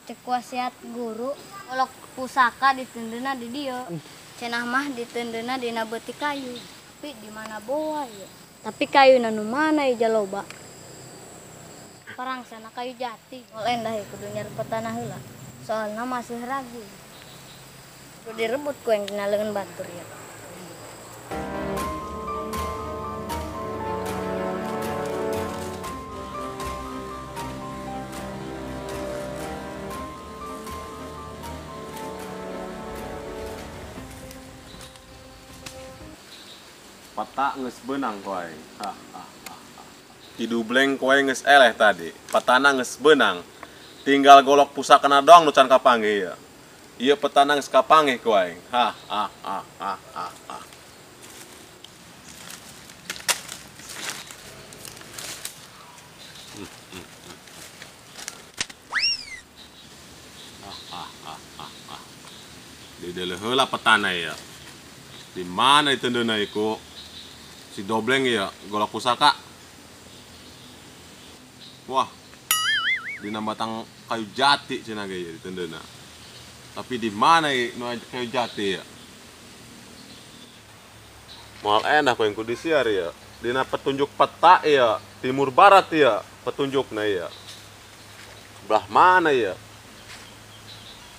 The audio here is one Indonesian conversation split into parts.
Cek wasiat guru olok pusaka ditendena di dia cenah mah ditendena dina beuti kayu tapi di mana boa ya tapi kayu nanu mana ya loba parang sana kayu jati ol endah kudu nyarepet tanah heula soalna masih ragu kudu direbut ku yang dina leungeun batur ya. Peta nges benang kowe. Kidubleng kowe nges eleh tadi. Petana nges benang. Tinggal golok pusakana doang nu can kapanggih ya. Ieu petana nges kapanggih kowe. Di deuleu heula petana ya. Di mana itu dana iku? Si Dobleng ya, golok pusaka. Wah, di batang kayu jati cina gaya di tendena. Tapi di mana ya kayu jati ya? Mal enak kau yang kudisiar ya. Dina petunjuk peta ya, timur barat ya, petunjuknya ya. Belah mana ya?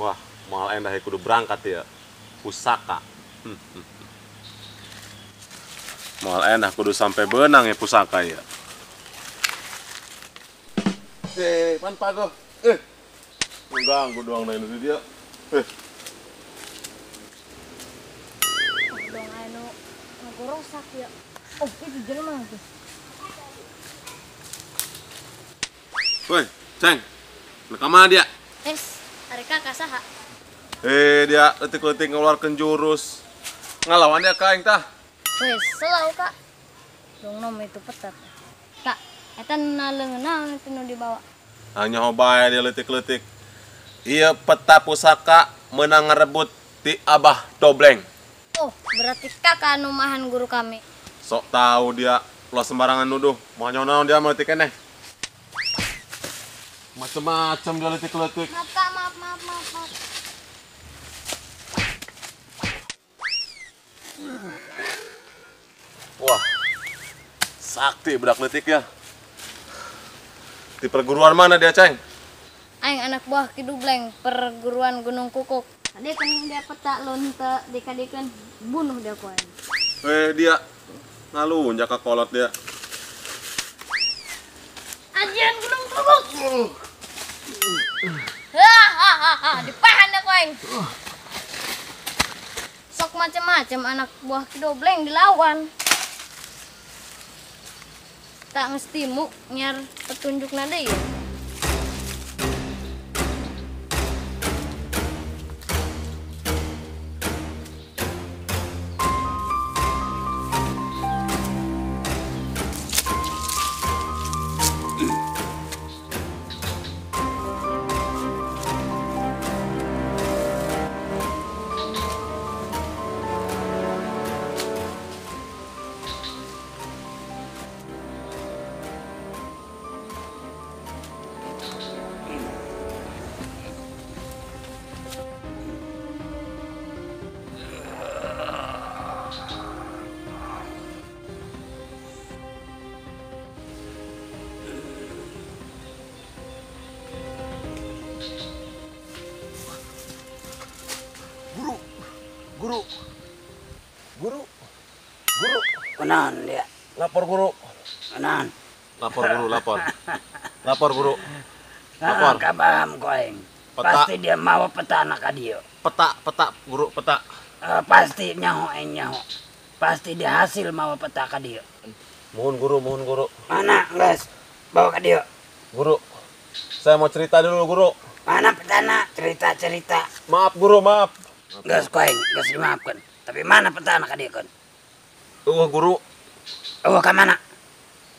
Wah, mal enak kudu berangkat ya. Pusaka. Mal enak kudu sampai benang ya pusaka ya. Pan pago. Mengganggu doang na ini dia. Dong anu ngorosak ya. Oh, itu jelema tuh. Woi, Ceng. Nakama dia. Ari kakak saha? Dia letik-letik ngeluarkan jurus. Ngalawan dia ka aing tah. Wes, selau kak. Dong nom itu petat. Kak, eta naleungeun itu nu dibawa. Hanya hobae dia letik-letik. Iya peta pusaka menang ngerebut ti Abah Dobleng. Oh, berarti kakak anu mahan guru kami. Sok tahu dia lo sembarangan nuduh. Mau nyonon dia mau letik keneh. Macem-macem dia letik-letik. Maaf kak, maaf. Wah, sakti budak letik ya. Di perguruan mana dia, Ceng? Aing anak buah Kidubleng, perguruan Gunung Kukuk. Tadi kan dia peta lonte dikadikeun bunuh dia ku aing. Dia ngalunjak ka kolot dia. Ajian Gunung Kukuk. Hahaha, dipahan dia ku aing. Sok macem-macem anak buah Kidubleng dilawan. Tak ngestimu nyar petunjuk nada ya. Guru. Kenan dia. Lapor guru. Kenan. Lapor guru, lapor. Lapor guru. Lapor. Kabam koeng. Peta. Pasti dia mau peta anak adio. Peta, guru, peta. Pasti nyaho. Pasti dia hasil mau peta ka dia. Mohon guru. Mana, guys? Bawa ka dia. Guru, saya mau cerita dulu, guru. Mana petana? Cerita. Maaf, guru, maaf. Gas koeng, gas dimaafkan. Tapi mana petana ka dia kan? Guru, Ka mana?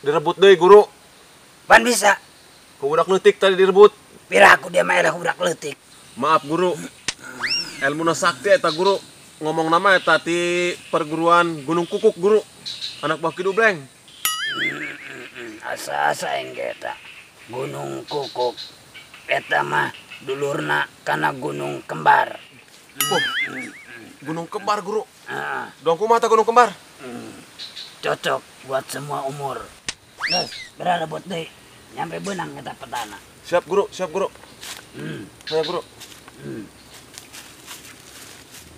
direbut deh, guru. Pan bisa. Ku udak leutik tadi direbut. Piraku dia mah udah leutik. Maaf, guru. Ilmu sakti eta, guru. Ngomong nama eta ti perguruan Gunung Kukuk, guru. Anak buah Ki Dubleng. Asa-asa enggeta. Gunung Kukuk. Eta mah dulurna kana Gunung Kembar. Gunung Kembar, guru. Ah, Kumaha Gunung Kembar? cocok buat semua umur. Guys, berada buat deh. Nyampe benang kita petana. Siap, guru. Saya, guru.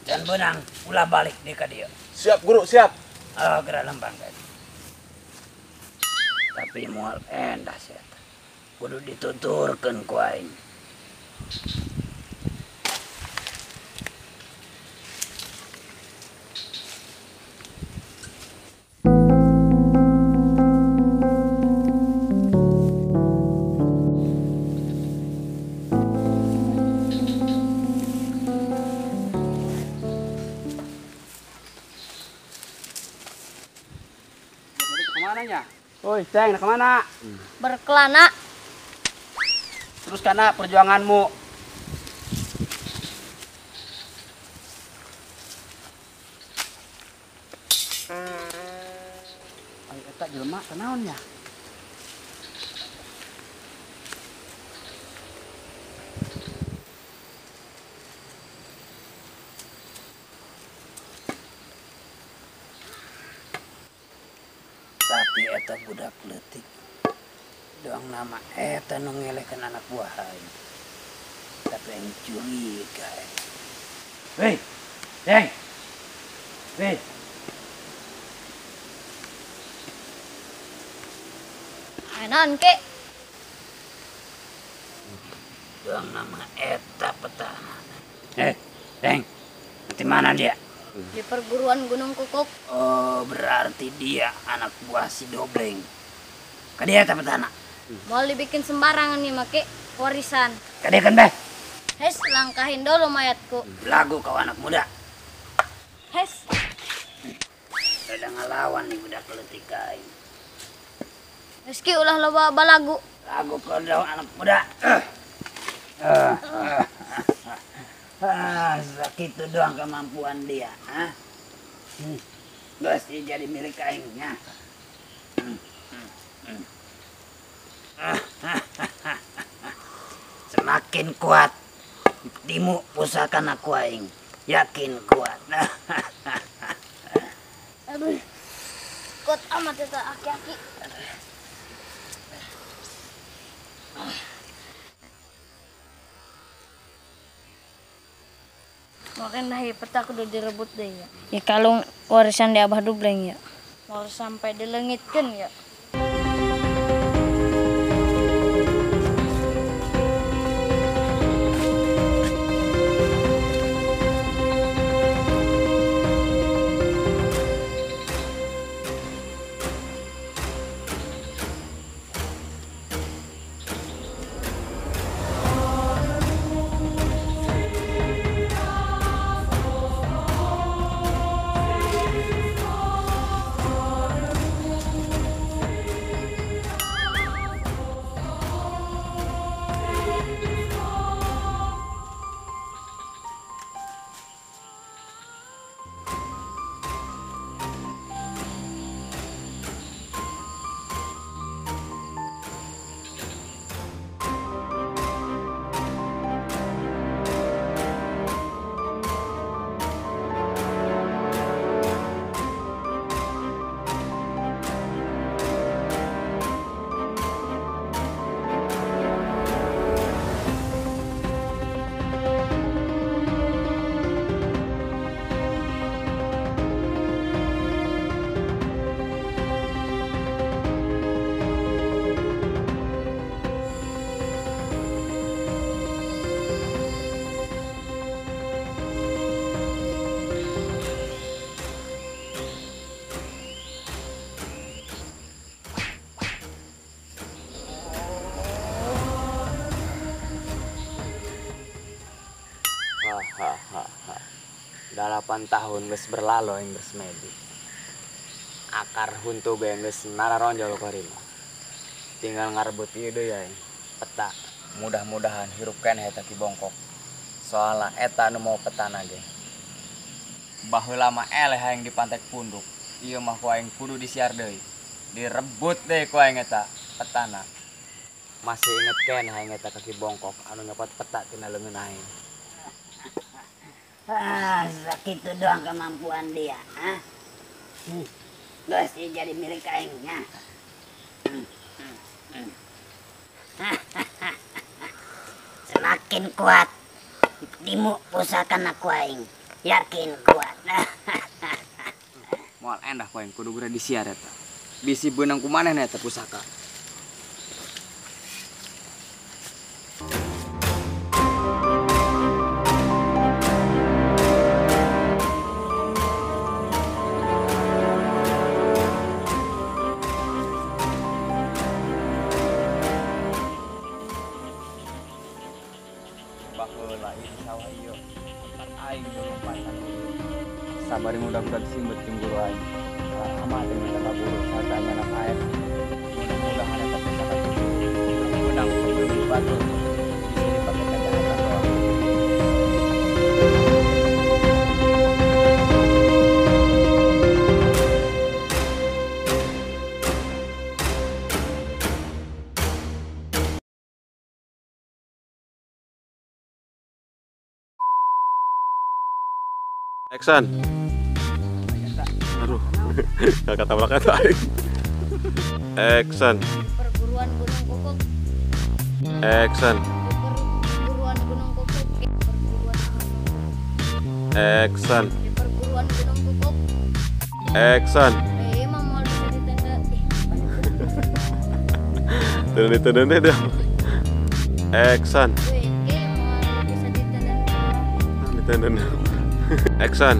Dan benang ulah balik di ka dia. Siap, guru, siap. Gerak lempang guys. Tapi mual endah sih. Kudu dituturkeun ku aing. Kemananya? Woi, Ceng, kemana? Berkelana. Terus karena perjuanganmu. Ayo eta jelema kenaon ya? Tapi eta budak leutik. Doang nama eta nu ngelekeun anak buah aing. Tapi yang curiga. Hei, Ceng. Hei. Enan ke. Doang nama eta petana. Ceng. Nanti mana dia? Di perguruan Gunung Kukuk. Oh, berarti dia anak buah si Dobleng. Kadia eta petana. Mau dibikin sembarangan nih make warisan. Kadia kan beh? Hes, langkahin dulu mayatku. Lagu kau anak muda. Hes. Udah ngelawan nih budak leutik aing. Meski ulah loba balagu. Lagu kau anak muda. Segitu doang kemampuan dia. Pasti jadi milik aingnya. Semakin kuat timu pusaka aku aing. Yakin kuat. Aduh. Kuat amat eta aki-aki. Makan dah peta kudu direbut deh ya. Ya kalau warisan di Abah Dubleng ya. Mau sampai dilengitkan ya. Hahaha. 8 tahun geus berlalu yang bersemedi. Akar huntu ge geus nararonjol korima. Tinggal ngarebut ieu deui ya peta. Mudah-mudahan hirup keneh eta Ki Bongkok. Soalna eta nu mau petana ge. Baheula mah eleh hayang dipantek punduk. Ieu mah ku aing kudu disiar deui. Direbut deui ku aing eta petana. Masih inget keneh hayang eta Ki Bongkok anu nyopot peta tina leungeun aing. Segitu doang kemampuan dia. Geus jadi milik aingnya. Semakin kuat dimu pusaka aku aing. Yakin kuat. Moal endah ku aing kudu gura disiar eta. Bisi beunang kumanehna eta pusaka. Baheula ieu sawah ieu tempat aing dulu pasan. Sabari mudah-mudahan simbet jeung guru aing. Amat dengan kata guru sartanya anak air. Mudah-mudahan eta pusaka benang sebelum batu bisa dipakai kejahatan doang. Action. Aduh. Gak ketabrak eta aing. Action. Perguruan Gunung Kokok. Action. Perguruan Gunung Kokok. Perguruan Action. di perguruan Gunung Kokok. Action. Mah mau bisa ditenda. Tenen deh dah. Action. Mau bisa ditenda. Tenen. Action.